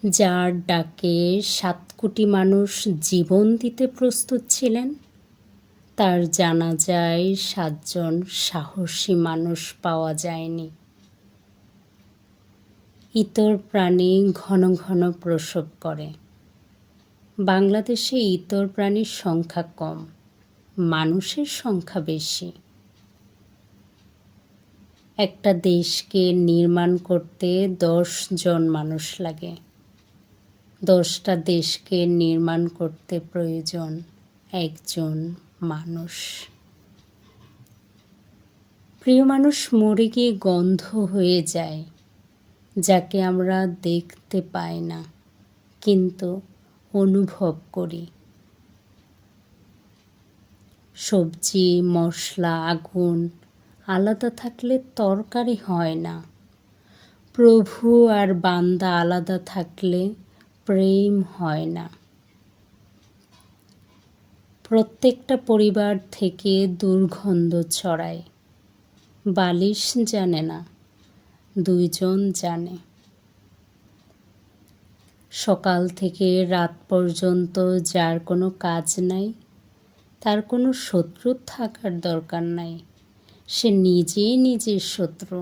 যার ডাকে ৭ কোটি মানুষ জীবন দিতে প্রস্তুত ছিলেন, তার জানাজায় ৭ জন সাহসী মানুষ পাওয়া যায়নি। ইতর প্রাণী ঘন ঘন প্রসব করে। বাংলাদেশে ইতর প্রাণীর সংখ্যা কম, মানুষের সংখ্যা বেশি। একটা দেশকে নির্মাণ করতে ১০ জন মানুষ লাগে। ১০টা দেশকে নির্মাণ করতে প্রয়োজন একজন মানুষ। প্রিয় মানুষ মরে গিয়ে গন্ধ হয়ে যায়, যাকে আমরা দেখতে পাই না কিন্তু অনুভব করি। সবজি, মশলা, আগুন আলাদা থাকলে তরকারি হয় না। প্রভু আর বান্দা আলাদা থাকলে প্রেম হয় না। প্রত্যেকটা পরিবার থেকে দুর্গন্ধ ছড়ায়। বালিশ জানে না, ২ জন জানে। সকাল থেকে রাত পর্যন্ত যার কোনো কাজ নাই, তার কোনো শত্রু থাকার দরকার নাই। সে নিজেই নিজের শত্রু।